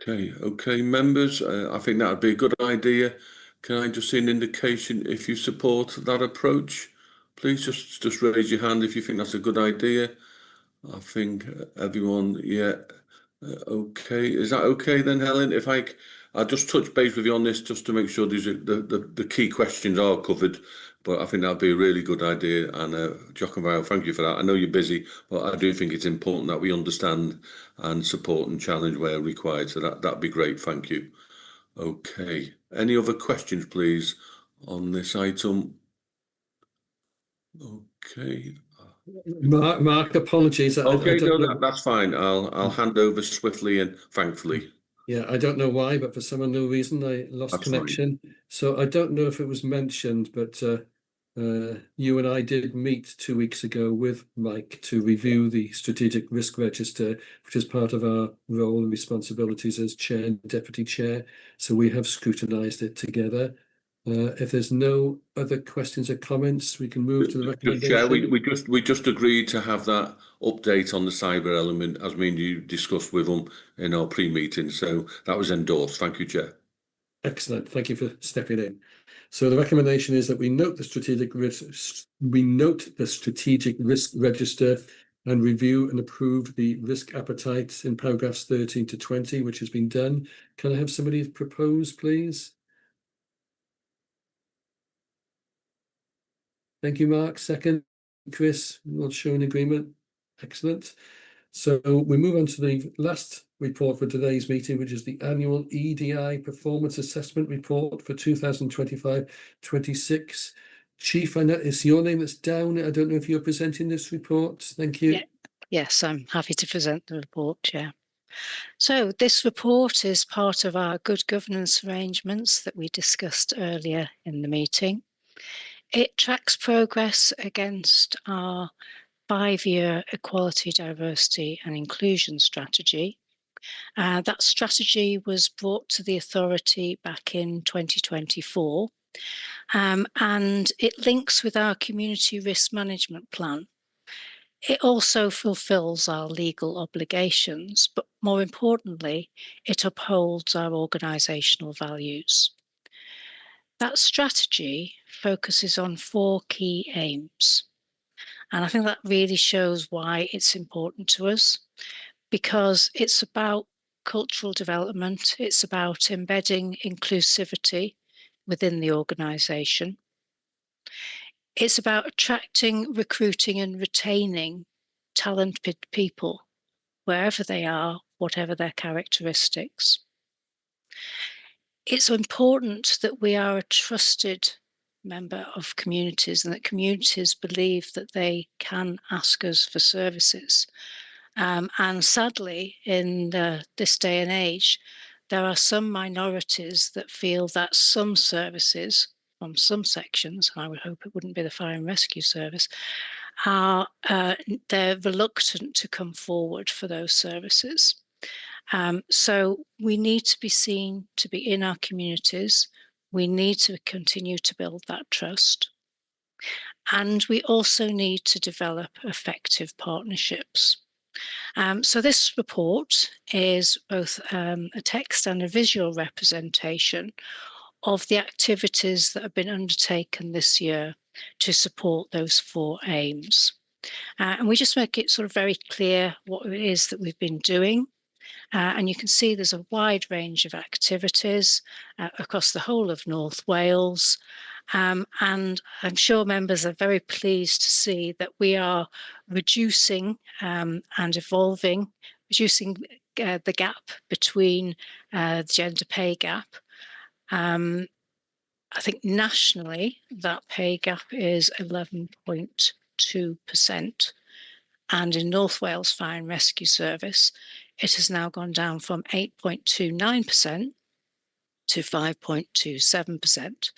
Okay, members, I think that would be a good idea. Can I just see an indication if you support that approach? Please just raise your hand if you think that's a good idea. I think everyone, yeah. Okay, is that okay then, Helen? If I'll just touch base with you on this just to make sure these are the key questions are covered. But I think that'd be a really good idea. And Jockenbauer, thank you for that. I know you're busy, but I do think it's important that we understand and support and challenge where required. So that'd be great. Thank you. Okay. Any other questions, please, on this item? Okay. Mark, apologies. Okay, don't no, know. that's fine. I'll hand over swiftly and thankfully. Yeah, I don't know why, but for some unknown reason, I lost That's connection. So I don't know if it was mentioned, but you and I did meet 2 weeks ago with Mike to review the strategic risk register, which is part of our role and responsibilities as chair and deputy chair. So we have scrutinised it together. If there's no other questions or comments, we can move to the recommendation. Chair, we just agreed to have that update on the cyber element as me and you discussed with them in our pre-meeting. So that was endorsed. Thank you, Chair. Excellent. Thank you for stepping in. So the recommendation is that we note the strategic risk register and review and approve the risk appetite in paragraphs 13 to 20, which has been done. Can I have somebody propose, please? Thank you, Mark. Second, Chris, not showing agreement. Excellent. So we move on to the last report for today's meeting, which is the annual EDI Performance Assessment Report for 2025-26. Chief, I know it's your name that's down. I don't know if you're presenting this report. Thank you. Yeah. Yes, I'm happy to present the report, Chair. So this report is part of our good governance arrangements that we discussed earlier in the meeting. It tracks progress against our 5-year equality, diversity and inclusion strategy. That strategy was brought to the authority back in 2024, and it links with our community risk management plan. It also fulfills our legal obligations, but more importantly, it upholds our organisational values. That strategy focuses on 4 key aims. And I think that really shows why it's important to us, because it's about cultural development, it's about embedding inclusivity within the organisation. It's about attracting, recruiting and retaining talented people, wherever they are, whatever their characteristics. It's important that we are a trusted member of communities and that communities believe that they can ask us for services. And sadly, in this day and age, there are some minorities that feel that some services from some sections, and I would hope it wouldn't be the fire and rescue service, are they're reluctant to come forward for those services. So we need to be seen to be in our communities. We need to continue to build that trust. And we also need to develop effective partnerships. So this report is both a text and a visual representation of the activities that have been undertaken this year to support those 4 aims. And we just make it sort of very clear what it is that we've been doing. And you can see there's a wide range of activities across the whole of North Wales. And I'm sure members are very pleased to see that we are reducing and evolving, reducing the gap between the gender pay gap. I think nationally, that pay gap is 11.2%. And in North Wales Fire and Rescue Service, it has now gone down from 8.29% to 5.27%.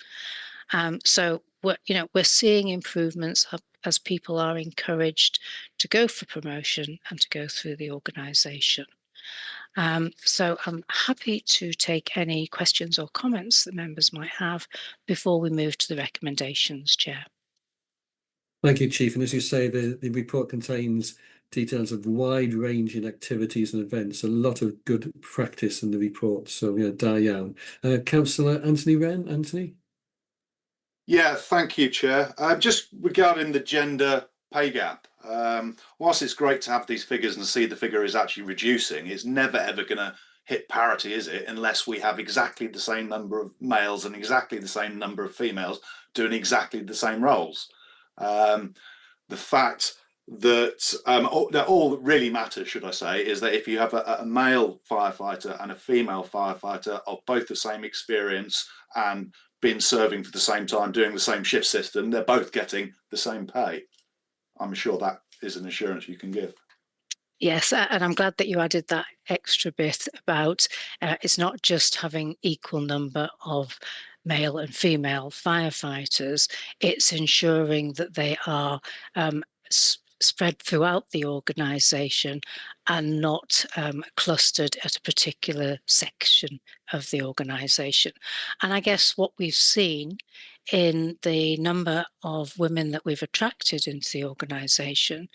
So we're seeing improvements as people are encouraged to go for promotion and to go through the organisation. So I'm happy to take any questions or comments that members might have before we move to the recommendations, Chair. Thank you, Chief. And as you say, the report contains details of wide-ranging activities and events, a lot of good practice in the report. So, da iawn. Councillor Anthony Wren. Anthony? Yeah, thank you, Chair. Just regarding the gender pay gap, whilst it's great to have these figures and see the figure is actually reducing, it's never ever going to hit parity, is it, unless we have exactly the same number of males and exactly the same number of females doing exactly the same roles. The fact that all that really matters, should I say, is that if you have a male firefighter and a female firefighter of both the same experience and been serving for the same time, doing the same shift system, they're both getting the same pay. I'm sure that is an assurance you can give. Yes, and I'm glad that you added that extra bit about it's not just having equal number of male and female firefighters, it's ensuring that they are spread throughout the organisation and not clustered at a particular section of the organisation. And I guess what we've seen in the number of women that we've attracted into the organisation,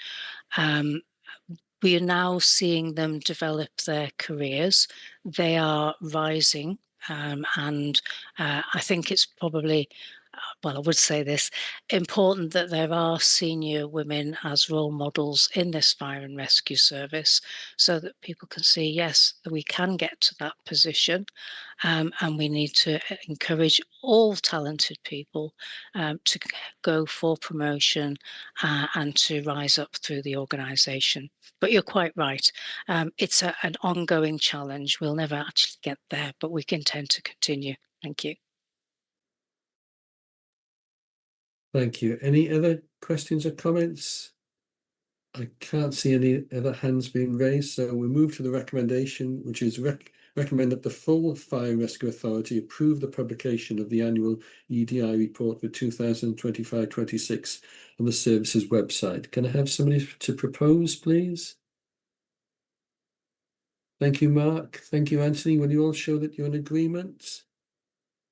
we are now seeing them develop their careers. They are rising, and I think it's probably, well, I would say this, important that there are senior women as role models in this fire and rescue service so that people can see, yes, that we can get to that position, and we need to encourage all talented people to go for promotion and to rise up through the organisation. But you're quite right. It's an ongoing challenge. We'll never actually get there, but we intend to continue. Thank you. Thank you. Any other questions or comments? I can't see any other hands being raised, so we move to the recommendation, which is recommend that the full Fire Rescue Authority approve the publication of the annual EDI report for 2025-26 on the services website. Can I have somebody to propose, please? Thank you, Mark. Thank you, Anthony. Will you all show that you're in agreement?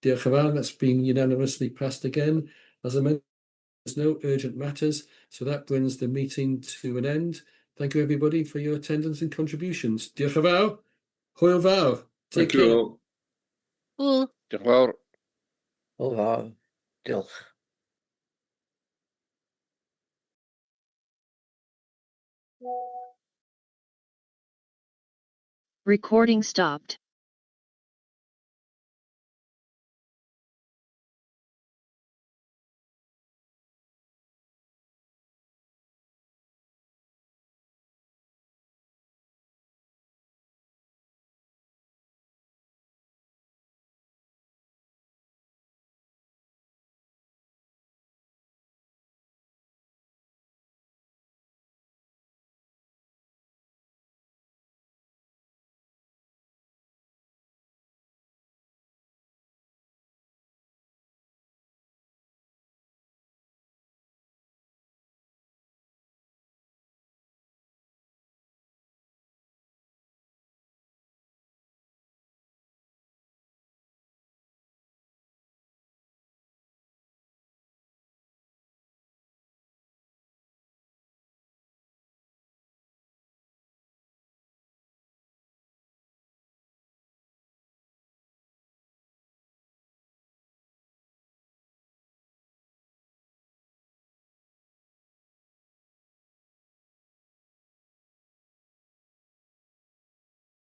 Diolch yn fawr. That's been unanimously passed again. As I mentioned, there's no urgent matters, so that brings the meeting to an end. Thank you, everybody, for your attendance and contributions. Diolch yn fawr. Hwyl fawr. Take care. you all. Diolch yn fawr. Hwyl fawr. Diolch. Recording stopped.